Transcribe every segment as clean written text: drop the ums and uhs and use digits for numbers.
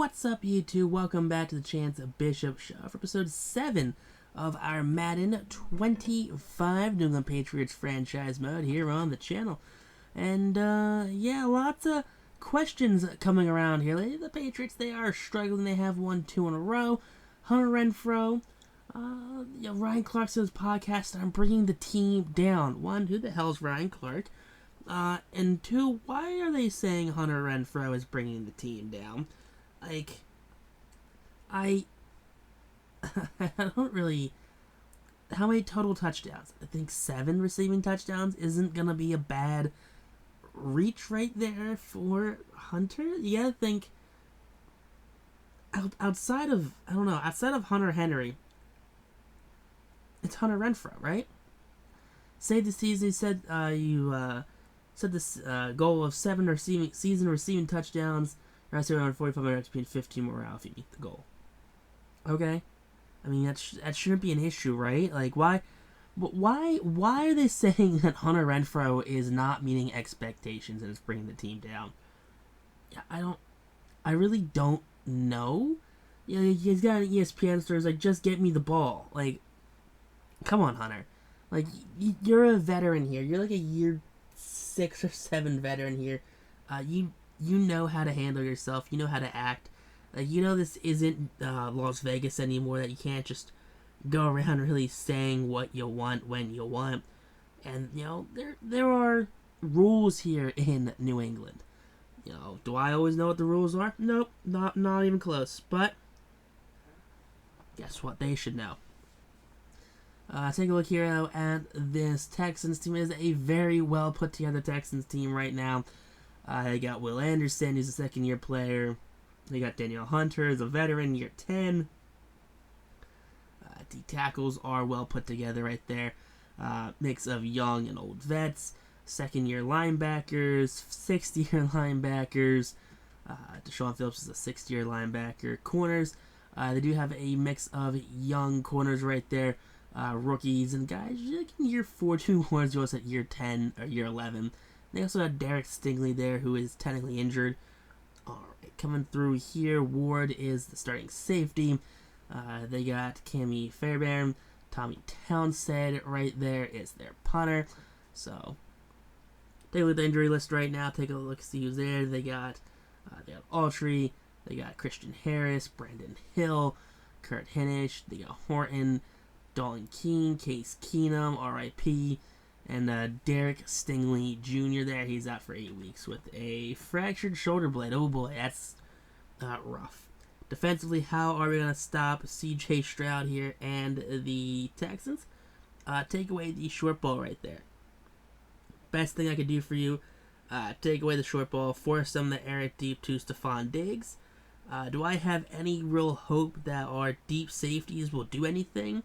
What's up, YouTube? Welcome back to the Chance Bishop Show for episode 7 of our Madden 25 New England Patriots franchise mode here on the channel. And, yeah, lots of questions coming around here. The Patriots, they are struggling. They have won 2 in a row. Hunter Renfrow, Ryan Clark says podcast, I'm bringing the team down. 1, who the hell's Ryan Clark? And 2, why are they saying Hunter Renfrow is bringing the team down? Like, I don't really... How many total touchdowns? I think 7 receiving touchdowns isn't going to be a bad reach right there for Hunter. You gotta think, outside of Hunter Henry, it's Hunter Renfrow, right? Say the season, you said, said this goal of 7 season receiving touchdowns, around 45 minutes, between 15 morale if you meet the goal. Okay? I mean, that shouldn't be an issue, right? Like, why are they saying that Hunter Renfrow is not meeting expectations and is bringing the team down? Yeah, I really don't know. You know, he's got an ESPN story, like, just get me the ball. Like, come on, Hunter. Like, you're a veteran here. You're like a year 6 or 7 veteran here. You know how to handle yourself. You know how to act. Like, you know this isn't Las Vegas anymore, that you can't just go around really saying what you want when you want. And, you know, there are rules here in New England. You know, do I always know what the rules are? Nope, not even close. But guess what? They should know. Take a look here now at this Texans team. It is a very well put together Texans team right now. They got Will Anderson, who's a second-year player. They got Daniel Hunter, as a veteran, year 10. D tackles are well put together right there. Mix of young and old vets. Second-year linebackers, 6th-year linebackers. Deshaun Phillips is a 6th-year linebacker. Corners, they do have a mix of young corners right there. Rookies and guys like in year 4, 2 more as at year 10 or year 11. They also have Derek Stingley there, who is technically injured. Alright, coming through here, Ward is the starting safety. They got Cammy Fairbairn. Tommy Townsend right there is their punter. So, take a look at the injury list right now. Take a look, see who's there. They got Autry. They got Christian Harris, Brandon Hill, Kurt Hinish. They got Horton, Dalton Keene, Case Keenum, R.I.P., and Derek Stingley Jr. there. He's out for 8 weeks with a fractured shoulder blade. Oh boy, that's rough. Defensively, how are we going to stop C.J. Stroud here and the Texans? Take away the short ball right there. Best thing I could do for you, take away the short ball, force them to air it deep to Stephon Diggs. Do I have any real hope that our deep safeties will do anything?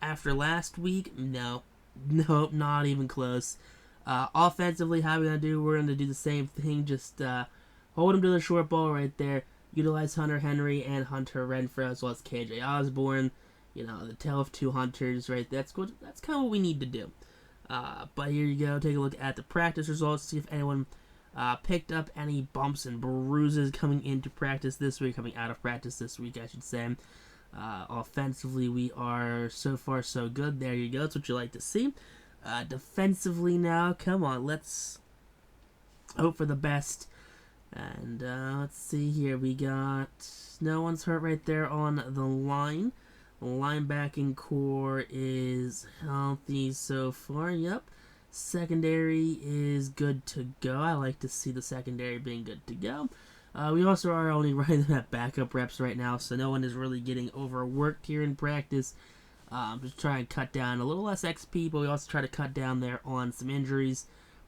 After last week, no. Nope, not even close. Offensively, how are we going to do? We're going to do the same thing. Just hold him to the short ball right there. Utilize Hunter Henry and Hunter Renfrow as well as KJ Osborne. You know, the tale of 2 Hunters right there. That's kind of what we need to do. But here you go. Take a look at the practice results. See if anyone picked up any bumps and bruises coming into practice this week. Coming out of practice this week, I should say. Offensively, we are so far so good. There you go. That's what you like to see. Defensively now, come on. Let's hope for the best. And let's see here. We got no one's hurt right there on the line. The linebacking core is healthy so far. Yep. Secondary is good to go. I like to see the secondary being good to go. We also are only running them at backup reps right now, so no one is really getting overworked here in practice. Just trying to cut down a little less XP, but we also try to cut down there on some injuries.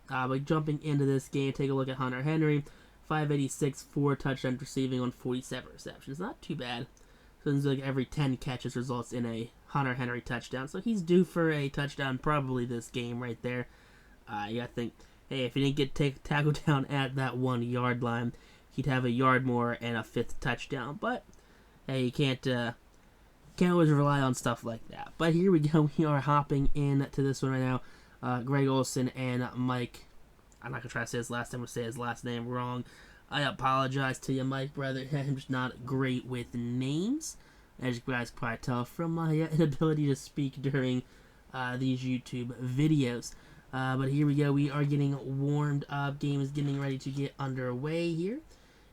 But jumping into this game, take a look at Hunter Henry. 586, 4 touchdowns receiving on 47 receptions. Not too bad. So it's like every 10 catches results in a Hunter Henry touchdown. So he's due for a touchdown probably this game right there. You gotta think, hey, if he didn't get tackled down at that 1 yard line, he'd have a yard more and a 5th touchdown. But, hey, you can't always rely on stuff like that. But here we go. We are hopping into this one right now. Greg Olsen and Mike. I'm not going to try to say his last name. I'm going to say his last name wrong. I apologize to you, Mike, brother. I'm just not great with names, as you guys can probably tell from my inability to speak during these YouTube videos. But here we go. We are getting warmed up. Game is getting ready to get underway here.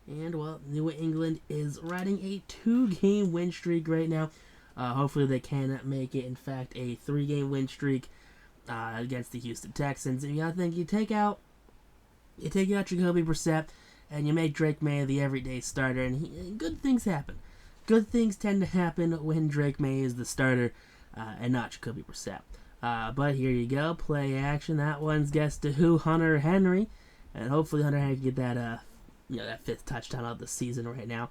And, well, New England is riding a 2-game win streak right now. Hopefully they can make it, in fact, a 3-game win streak against the Houston Texans. And I think you take out Jacoby Brissett, and you make Drake May the everyday starter, and good things happen. Good things tend to happen when Drake May is the starter and not Jacoby Brissett. But here you go, play action. That one's guessed to who? Hunter Henry, and hopefully Hunter Henry can get that that 5th touchdown of the season right now.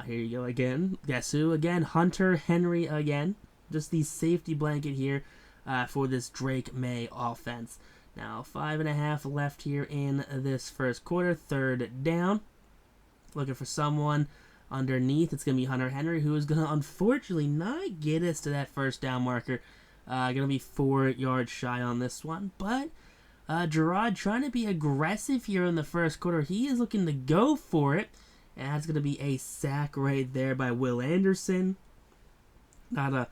Here you go again. Guess who? Again, Hunter Henry again. Just the safety blanket here for this Drake May offense. Now, 5.5 left here in this first quarter. 3rd down. Looking for someone underneath. It's going to be Hunter Henry, who is going to unfortunately not get us to that 1st down marker. Going to be 4 yards shy on this one. But Gerard trying to be aggressive here in the first quarter. He is looking to go for it. And that's going to be a sack right there by Will Anderson. Not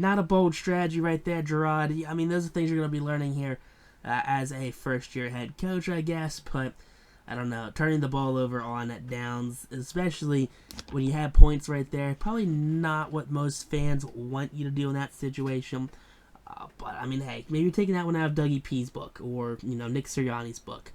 a bold strategy right there, Gerard. I mean, those are things you're going to be learning here as a first-year head coach, I guess. But, I don't know, turning the ball over on downs, especially when you have points right there, probably not what most fans want you to do in that situation. But, I mean, hey, maybe you're taking that one out of Dougie P's book or, Nick Sirianni's book.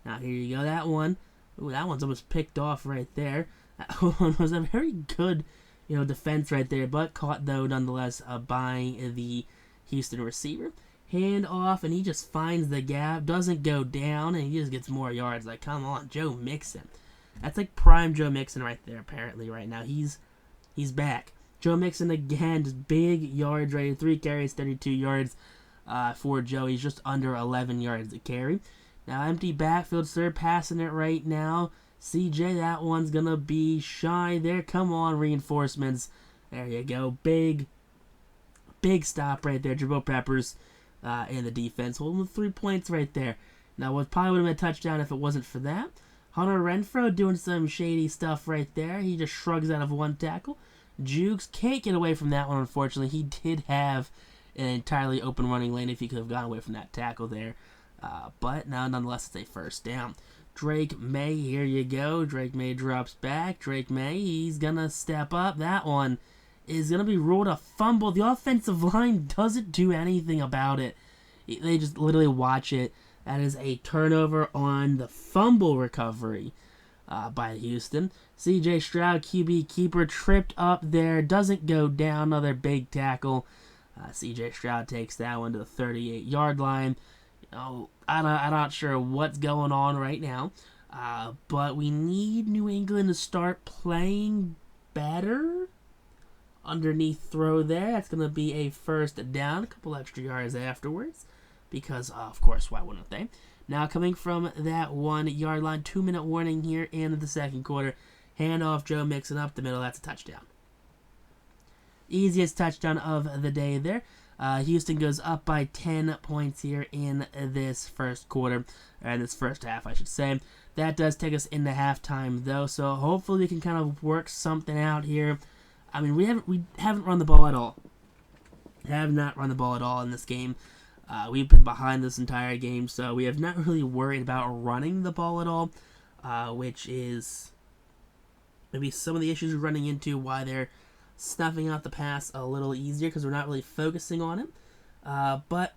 Now, here you go, that one. Ooh, that one's almost picked off right there. That one was a very good, defense right there, but caught, though, nonetheless, by the Houston receiver. Hand off, and he just finds the gap, doesn't go down, and he just gets more yards. Like, come on, Joe Mixon. That's like prime Joe Mixon right there, apparently, right now. He's back. Joe Mixon again, just big yards right here. 3 carries, 32 yards for Joe. He's just under 11 yards a carry. Now, empty backfield, they're passing it right now. CJ, that one's going to be shy there. Come on, reinforcements. There you go. Big stop right there. Jabril Peppers and the defense holding with 3 points right there. Now, what probably would have been a touchdown if it wasn't for that. Hunter Renfrow doing some shady stuff right there. He just shrugs out of 1 tackle. Jukes can't get away from that one, unfortunately. He did have an entirely open running lane if he could have gone away from that tackle there. But now, nonetheless, it's a 1st down. Drake May, here you go. Drake May drops back. Drake May, he's going to step up. That one is going to be ruled a fumble. The offensive line doesn't do anything about it. They just literally watch it. That is a turnover on the fumble recovery by Houston. CJ Stroud, QB keeper, tripped up there. Doesn't go down. Another big tackle. CJ Stroud takes that one to the 38-yard line. I'm not sure what's going on right now. But we need New England to start playing better. Underneath throw there. That's going to be a 1st down. A couple extra yards afterwards. Because, of course, why wouldn't they? Now, coming from that 1-yard line, 2-minute warning here in the second quarter. Handoff, Joe Mixon up the middle. That's a touchdown. Easiest touchdown of the day there. Houston goes up by 10 points here in this first quarter, or in this first half, I should say. That does take us into halftime, though, so hopefully we can kind of work something out here. I mean, we haven't run the ball at all. Have not run the ball at all in this game. We've been behind this entire game, so we have not really worried about running the ball at all, which is maybe some of the issues we're running into, why they're snuffing out the pass a little easier, because we're not really focusing on it. But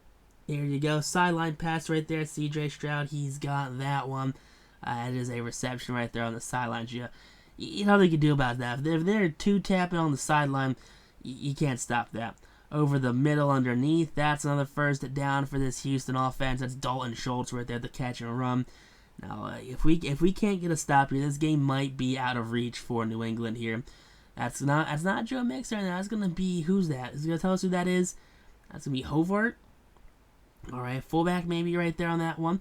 here you go. Sideline pass right there. CJ Stroud, he's got that one. It is a reception right there on the sidelines. You know what they can do about that. If they're 2-tapping on the sideline, you can't stop that. Over the middle underneath, that's another 1st down for this Houston offense. That's Dalton Schultz right there, the catch and run. Now, if we can't get a stop here, this game might be out of reach for New England here. That's not Joe Mixon. That's gonna be, who's that? Is he gonna tell us who that is? That's gonna be Hobart. All right, fullback maybe right there on that one.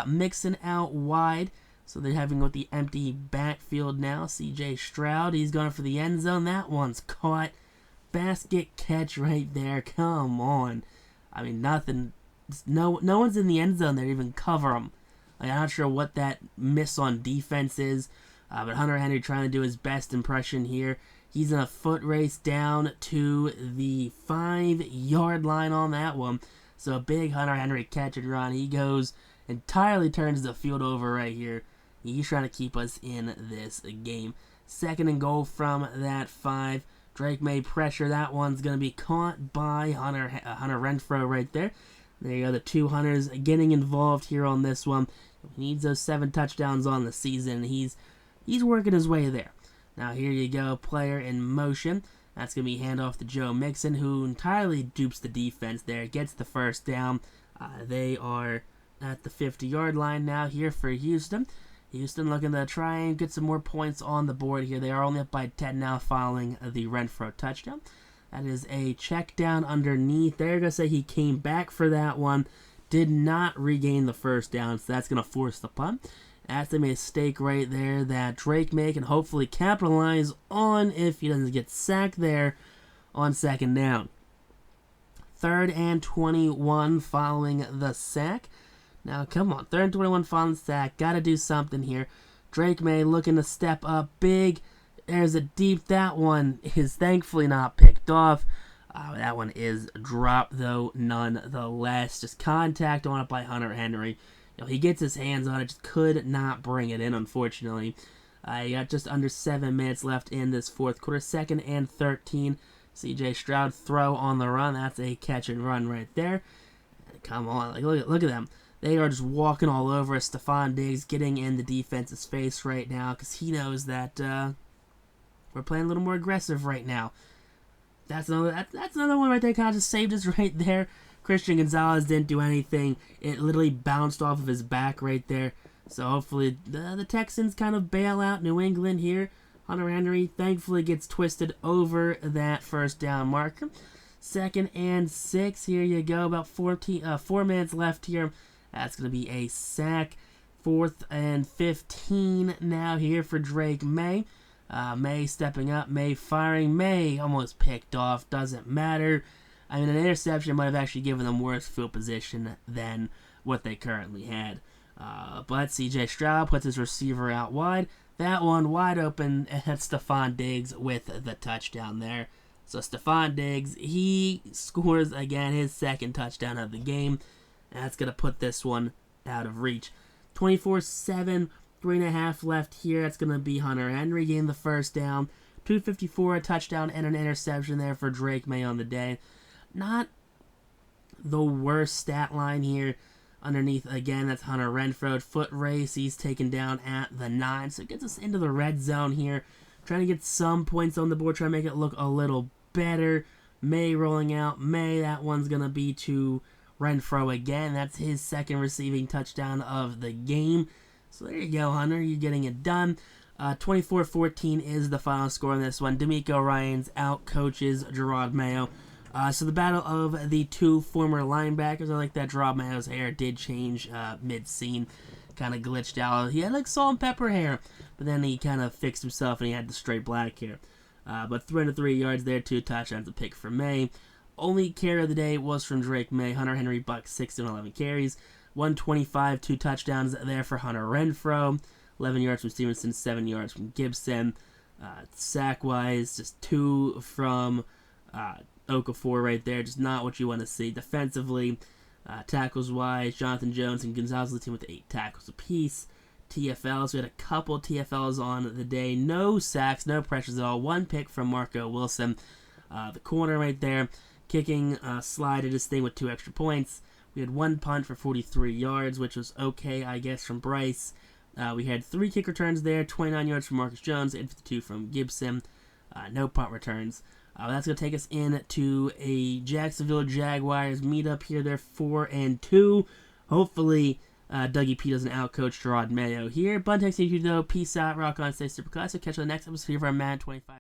Mixon out wide, so they're having with the empty backfield now. C.J. Stroud, he's going for the end zone. That one's caught. Basket catch right there. Come on. I mean, nothing. No one's in the end zone there to even cover him. Like, I'm not sure what that miss on defense is, but Hunter Henry trying to do his best impression here. He's in a foot race down to the 5-yard line on that one. So a big Hunter Henry catch and run. He goes, entirely turns the field over right here. He's trying to keep us in this game. 2nd and goal from that 5. Drake May pressure. That one's going to be caught by Hunter Renfrow right there. There you go, the 2 Hunters getting involved here on this one. He needs those 7 touchdowns on the season. He's working his way there. Now here you go, player in motion. That's going to be handoff to Joe Mixon, who entirely dupes the defense there. Gets the first down. They are at the 50-yard line now here for Houston. Houston looking to try and get some more points on the board here. They are only up by 10 now following the Renfrow touchdown. That is a check down underneath. They're going to say he came back for that one. Did not regain the first down, so that's going to force the punt. That's a mistake right there that Drake May can hopefully capitalize on if he doesn't get sacked there on 2nd down. 3rd and 21 following the sack. Now, come on. 3rd and 21 following the sack. Got to do something here. Drake May looking to step up big. There's a deep. That one is thankfully not picked off. That one is dropped, though, nonetheless. Just contact on it by Hunter Henry. He gets his hands on it, just could not bring it in, unfortunately. You got just under 7 minutes left in this 4th quarter. 2nd and 13. C.J. Stroud throw on the run. That's a catch and run right there. Come on, like look at them. They are just walking all over us. Stephon Diggs getting in the defense's face right now because he knows that we're playing a little more aggressive right now. That's another one right there. Kind of just saved us right there. Christian Gonzalez didn't do anything. It literally bounced off of his back right there. So hopefully the Texans kind of bail out New England here. Hunter Henry thankfully gets twisted over that first down marker. 2nd and 6. Here you go. About 4 minutes left here. That's going to be a sack. 4th and 15 now here for Drake May. May stepping up. May firing. May almost picked off. Doesn't matter. I mean, an interception might have actually given them worse field position than what they currently had. But C.J. Stroud puts his receiver out wide. That one wide open, and that's Stephon Diggs with the touchdown there. So Stephon Diggs, he scores again his 2nd touchdown of the game. And that's going to put this one out of reach. 24-7, 3.5 left here. That's going to be Hunter Henry getting the first down. 254, a touchdown and an interception there for Drake May on the day. Not the worst stat line here. Underneath, again, that's Hunter Renfrow. Foot race, he's taken down at the 9. So it gets us into the red zone here. Trying to get some points on the board. Trying to make it look a little better. May rolling out. May, that one's going to be to Renfrow again. That's his 2nd receiving touchdown of the game. So there you go, Hunter. You're getting it done. 24-14 is the final score on this one. D'Amico Ryans out-coaches Gerard Mayo. So the battle of the 2 former linebackers. I like that Gerard Mayo's hair did change mid-scene. Kind of glitched out. He had like salt and pepper hair. But then he kind of fixed himself and he had the straight black hair. But 303 yards there, 2 touchdowns, a pick for May. Only carry of the day was from Drake May. Hunter Henry bucked 6 and 11 carries. 125, 2 touchdowns there for Hunter Renfrow. 11 yards from Stevenson, 7 yards from Gibson. Sack-wise, just 2 from Okafor right there. Just not what you want to see. Defensively, tackles-wise, Jonathan Jones and Gonzalez the team with 8 tackles apiece. TFLs, we had a couple TFLs on the day. No sacks, no pressures at all. 1 pick from Marco Wilson. The corner right there, kicking slide did his thing with 2 extra points. We had 1 punt for 43 yards, which was okay, I guess, from Bryce. We had 3 kick returns there, 29 yards from Marcus Jones, and 52 from Gibson. No punt returns. That's going to take us into a Jacksonville Jaguars meetup here. They're 4-2. Hopefully, Dougie P doesn't outcoach Gerard Mayo here. But thanks to you, though. Peace out. Rock on. Stay super classic. Catch you on the next episode here for our Madden 25.